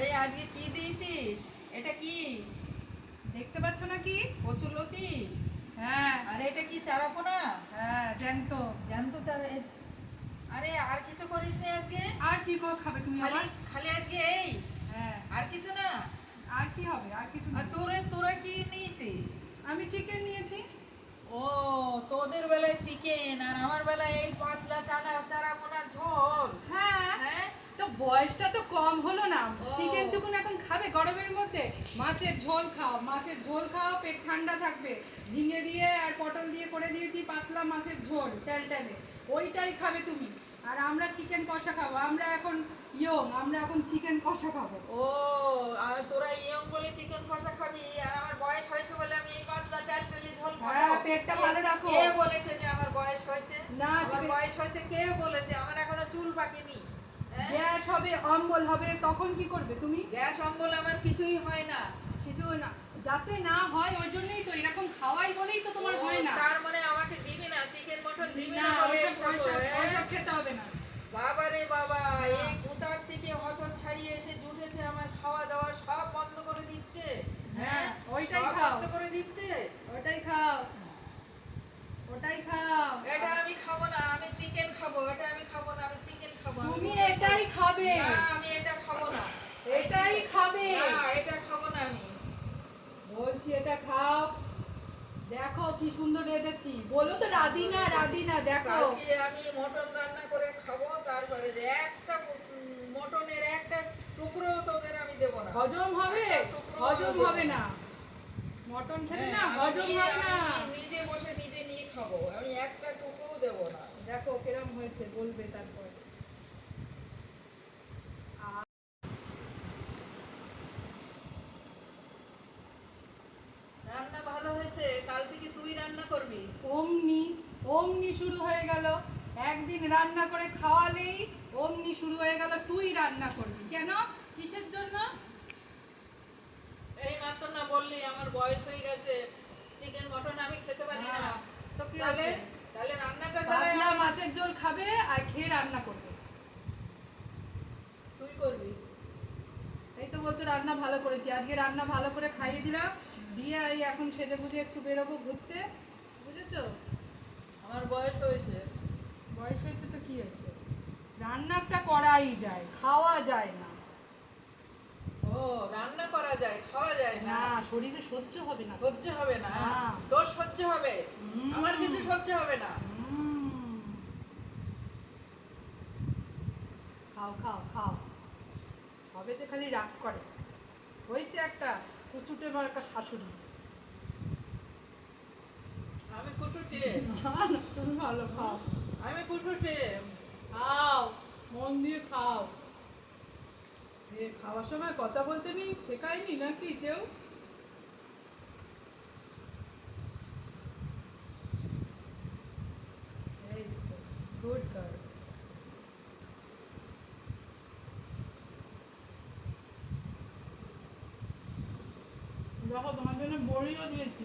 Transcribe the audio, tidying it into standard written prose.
এই আজকে কি দিয়েছিস? এটা কি দেখতে পাচ্ছ না কি? কচুলতি? হ্যাঁ আরে এটা কি চারাপোনা? হ্যাঁ, জ্যান্ত। জ্যান্ত চারা আরে আর কিছু করিস নি আজকে? আর কি করে খাবে তুমি? খালি আবার খালি আজকে এই? হ্যাঁ, আর কিছু না? আর কি হবে? আর কিছু না। আর তোরা কি নিয়েছিস? আমি চিকেন নিয়েছি। ও, তোদের বেলায় চিকেন আর আমার বেলায় এই পাতলা চারাপোনার ঝোল। হ্যাঁ, হ্যাঁ, তো বয়সটা তো কম হলো না। ও। চিকেন চুকুন এখন খাবে গরমের মধ্যে? মাছের ঝোল খাও, মাছের ঝোল খাও, পেট ঠান্ডা থাকবে। ঝিঙে দিয়ে আর পটল দিয়ে করে দিয়েছি পাতলা মাছের ঝোল টেলটেলে, ওইটাই খাবে তুমি। আর আমরা চিকেন কষা খাবো। আমরা এখন আমরা এখন চিকেন কষা খাবো। ও, আর তোরা ইয়ং বলে চিকেন কষা খাবি আর আমার বয়স হয়েছে বলে আমি এই পাতলা তেলতেলি ঝোল খাবো? হ্যাঁ, পেটটা ভালো রাখো। কে বলেছে যে আমার বয়স হয়েছে? না, আমার বয়স হয়েছে কে বলেছে? আমার এখনো চুল পাকেনি। হ্যাঁ? গ্যাস হবে, অম্বল হবে, তখন কি করবে তুমি? গ্যাস অম্বল আমার কিছুই হয় না। কিছু না, যাতে না হয় ওই জন্যই তো এরকম খাওয়াই বলেই তো তোমার ও, হয় না। তার মানে আমাকে দিবি না চিকেন মটন দিবি না, না বলে ওইসব এসব, ওইসব হ্যাঁ? ওইসব খেতে হবে না। বাবা রে বাবা, এই কোথার থেকে হত ছাড়িয়ে এসে জুটেছে আমার খাওয়া দাওয়া সব বন্ধ করে দিচ্ছে। হ্যাঁ, ওইটাই সব খাও। বন্ধ করে দিচ্ছে। ওটাই খাও, ওটাই খাও। এটা আমি খাবো না, আমি চিকেন খাবো। এটা আমি খাবো না, আমি চিকেন খাবো। তুমি এটাই খাবে। না, আমি এটা খাবো না। এটাই খাবে। না, এটা খাবো না আমি। বলছি এটা খাও। দেখো কি সুন্দর রেঁধেছি, বলো তো রাধিনা রাধিনা। দেখো কালকে আমি মটন রান্না করে খাবো, তারপরে যে একটা মটনের একটা টুকরো তোদের আমি দেবো না। হজম হবে, একটা টুকরো হজম দেবো হবে না। মটন খেলে না হ্যাঁ, হজম হবে না। আমি নিজে বসে নিজে নিয়ে খাবো, আমি একটা টুকরোও দেবো না। দেখো কিরম হয়েছে বলবে তারপর। রান্না ভালো হয়েছে, কাল থেকে তুই রান্না করবি। অমনি অমনি শুরু হয়ে গেল। একদিন রান্না করে খাওয়ালেই অমনি শুরু হয়ে গেল তুই রান্না করবি। কেন? কিসের জন্য? এই মাত্র না বললি আমার বয়স হয়ে গেছে, চিকেন মটন আমি খেতে পারি না। তো কি তাহলে হয়েছে? তাহলে রান্নাটা পাতলা মাছের ঝোল খাবে আর খেয়ে রান্না করবে। তুই করবি। এই তো বলছো রান্না ভালো করেছি, আজকে রান্না ভালো করে খাইয়ে দিলাম, দিয়ে এই এখন সেজে গুজে একটু বেরোবো ঘুরতে, বুঝেছো? আমার বয়স হয়েছে। বয়স হয়েছে তো কি হয়েছে, রান্নাটা করাই যায়, খাওয়া যায় না। ও, রান্না করা যায়, খাওয়া যায় না? না, শরীরে সহ্য হবে না। সহ্য হবে না? না। তোর সহ্য হবে, আমার কিছু সহ্য হবে না। খাও খাও খাও, সবেতে খালি রাগ করে। হয়েছে একটা কুচুটে মার্কা শাশুড়ি। আমি কুটুটে, তুমি ভালো খাও, আমি কুটুটে। খাও, মন দিয়ে খাও। এ খাওয়ার সময় কথা বলতে নেই, শেখায়নি নাকি কেউ? এই গুড গার্ল। দেখো তোমার জন্য বড়িও দিয়েছি।